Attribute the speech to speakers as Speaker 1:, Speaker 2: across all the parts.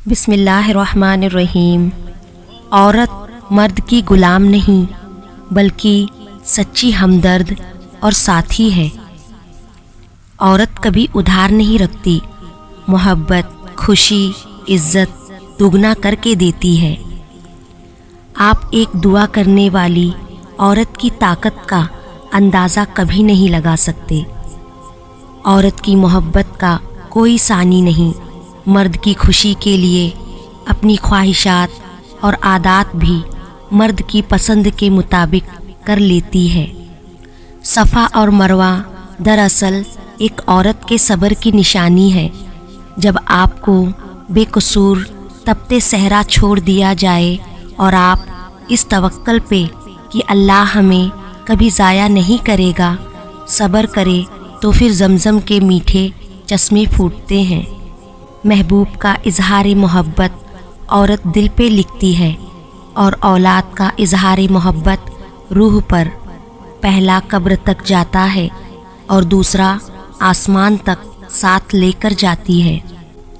Speaker 1: بسم اللہ الرحمن الرحیم۔ عورت مرد کی غلام نہیں بلکہ سچی ہمدرد اور ساتھی ہے۔ عورت کبھی ادھار نہیں رکھتی، محبت، خوشی، عزت دگنا کر کے دیتی ہے۔ آپ ایک دعا کرنے والی عورت کی طاقت کا اندازہ کبھی نہیں لگا سکتے۔ عورت کی محبت کا کوئی ثانی نہیں۔ مرد کی خوشی کے لیے اپنی خواہشات اور عادات بھی مرد کی پسند کے مطابق کر لیتی ہے۔ صفا اور مروہ دراصل ایک عورت کے صبر کی نشانی ہے۔ جب آپ کو بے قصور تپتے صحرا چھوڑ دیا جائے اور آپ اس توکل پہ کہ اللہ ہمیں کبھی ضائع نہیں کرے گا صبر کرے تو پھر زمزم کے میٹھے چشمے پھوٹتے ہیں۔ محبوب کا اظہار محبت عورت دل پہ لکھتی ہے اور اولاد کا اظہار محبت روح پر۔ پہلا قبر تک جاتا ہے اور دوسرا آسمان تک ساتھ لے کر جاتی ہے۔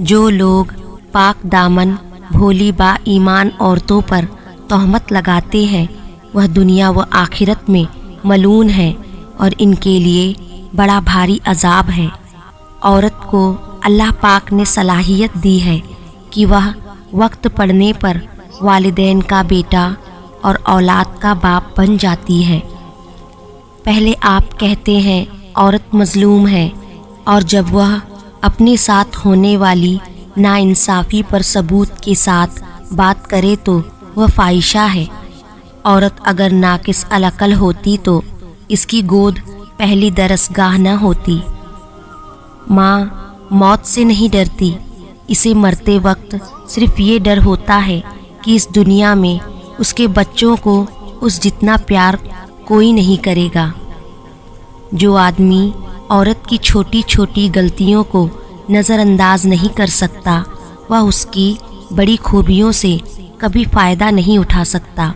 Speaker 1: جو لوگ پاک دامن بھولی با ایمان عورتوں پر تہمت لگاتے ہیں وہ دنیا و آخرت میں ملعون ہیں اور ان کے لیے بڑا بھاری عذاب ہے۔ عورت کو اللہ پاک نے صلاحیت دی ہے کہ وہ وقت پڑنے پر والدین کا بیٹا اور اولاد کا باپ بن جاتی ہے۔ پہلے آپ کہتے ہیں عورت مظلوم ہے، اور جب وہ اپنے ساتھ ہونے والی ناانصافی پر ثبوت کے ساتھ بات کرے تو وہ فاحشہ ہے۔ عورت اگر ناقص العقل ہوتی تو اس کی گود پہلی درسگاہ نہ ہوتی۔ ماں موت سے نہیں ڈرتی، اسے مرتے وقت صرف یہ ڈر ہوتا ہے کہ اس دنیا میں اس کے بچوں کو اس جتنا پیار کوئی نہیں کرے گا۔ جو آدمی عورت کی چھوٹی چھوٹی غلطیوں کو نظر انداز نہیں کر سکتا وہ اس کی بڑی خوبیوں سے کبھی فائدہ نہیں اٹھا سکتا۔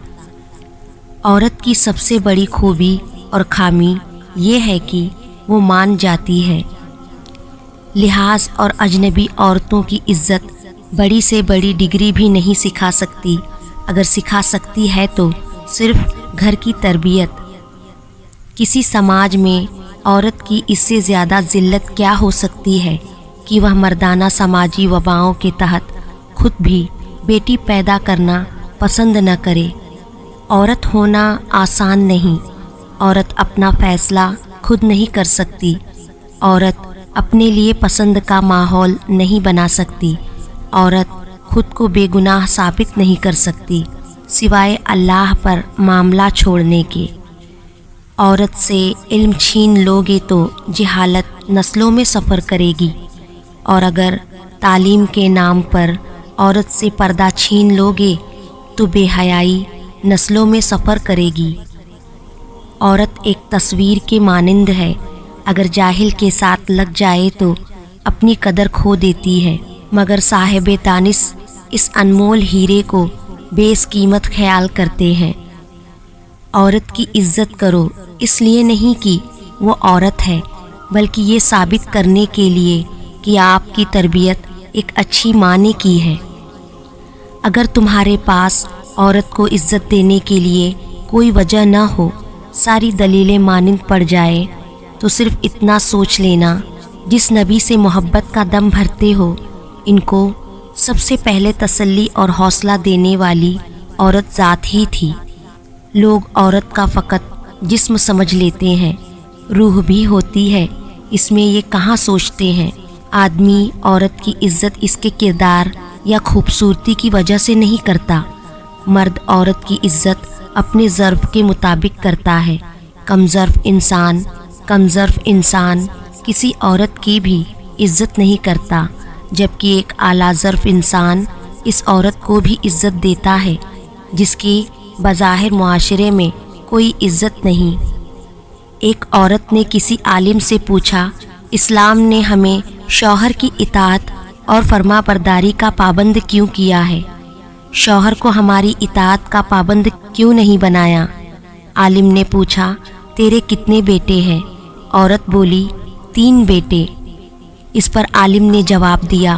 Speaker 1: عورت کی سب سے بڑی خوبی اور خامی یہ ہے کہ وہ مان جاتی ہے۔ لحاظ اور اجنبی عورتوں کی عزت بڑی سے بڑی ڈگری بھی نہیں سکھا سکتی، اگر سکھا سکتی ہے تو صرف گھر کی تربیت۔ کسی سماج میں عورت کی اس سے زیادہ ذلت کیا ہو سکتی ہے کہ وہ مردانہ سماجی وباؤں کے تحت خود بھی بیٹی پیدا کرنا پسند نہ کرے۔ عورت ہونا آسان نہیں۔ عورت اپنا فیصلہ خود نہیں کر سکتی۔ عورت اپنے لیے پسند کا ماحول نہیں بنا سکتی۔ عورت خود کو بے گناہ ثابت نہیں کر سکتی سوائے اللہ پر معاملہ چھوڑنے کے۔ عورت سے علم چھین لوگے تو جہالت نسلوں میں سفر کرے گی، اور اگر تعلیم کے نام پر عورت سے پردہ چھین لوگے تو بے حیائی نسلوں میں سفر کرے گی۔ عورت ایک تصویر کے مانند ہے، اگر جاہل کے ساتھ لگ جائے تو اپنی قدر کھو دیتی ہے، مگر صاحب دانش اس انمول ہیرے کو بیش قیمت خیال کرتے ہیں۔ عورت کی عزت کرو اس لیے نہیں کہ وہ عورت ہے، بلکہ یہ ثابت کرنے کے لیے کہ آپ کی تربیت ایک اچھی ماں نے کی ہے۔ اگر تمہارے پاس عورت کو عزت دینے کے لیے کوئی وجہ نہ ہو، ساری دلیلیں مانند پڑ جائے، تو صرف اتنا سوچ لینا، جس نبی سے محبت کا دم بھرتے ہو ان کو سب سے پہلے تسلی اور حوصلہ دینے والی عورت ذات ہی تھی۔ لوگ عورت کا فقط جسم سمجھ لیتے ہیں، روح بھی ہوتی ہے، اس میں یہ کہاں سوچتے ہیں۔ آدمی عورت کی عزت اس کے کردار یا خوبصورتی کی وجہ سے نہیں کرتا۔ مرد عورت کی عزت اپنے ظرف کے مطابق کرتا ہے۔ کم ظرف انسان کسی عورت کی بھی عزت نہیں کرتا، جبکہ ایک اعلیٰ ظرف انسان اس عورت کو بھی عزت دیتا ہے جس کی بظاہر معاشرے میں کوئی عزت نہیں۔ ایک عورت نے کسی عالم سے پوچھا، اسلام نے ہمیں شوہر کی اطاعت اور فرما برداری کا پابند کیوں کیا ہے؟ شوہر کو ہماری اطاعت کا پابند کیوں نہیں بنایا؟ عالم نے پوچھا، تیرے کتنے بیٹے ہیں؟ عورت بولی، 3 بیٹے۔ اس پر عالم نے جواب دیا،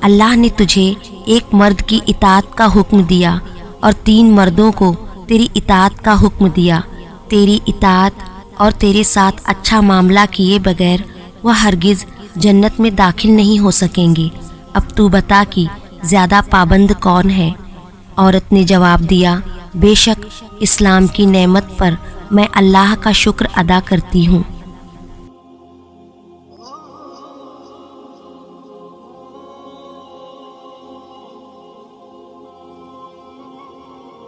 Speaker 1: اللہ نے تجھے ایک مرد کی اطاعت کا حکم دیا اور 3 مردوں کو تیری اطاعت کا حکم دیا، تیری اطاعت اور تیرے ساتھ اچھا معاملہ کیے بغیر وہ ہرگز جنت میں داخل نہیں ہو سکیں گے۔ اب تو بتا کہ زیادہ پابند کون ہے؟ عورت نے جواب دیا، بے شک اسلام کی نعمت پر میں اللہ کا شکر ادا کرتی ہوں۔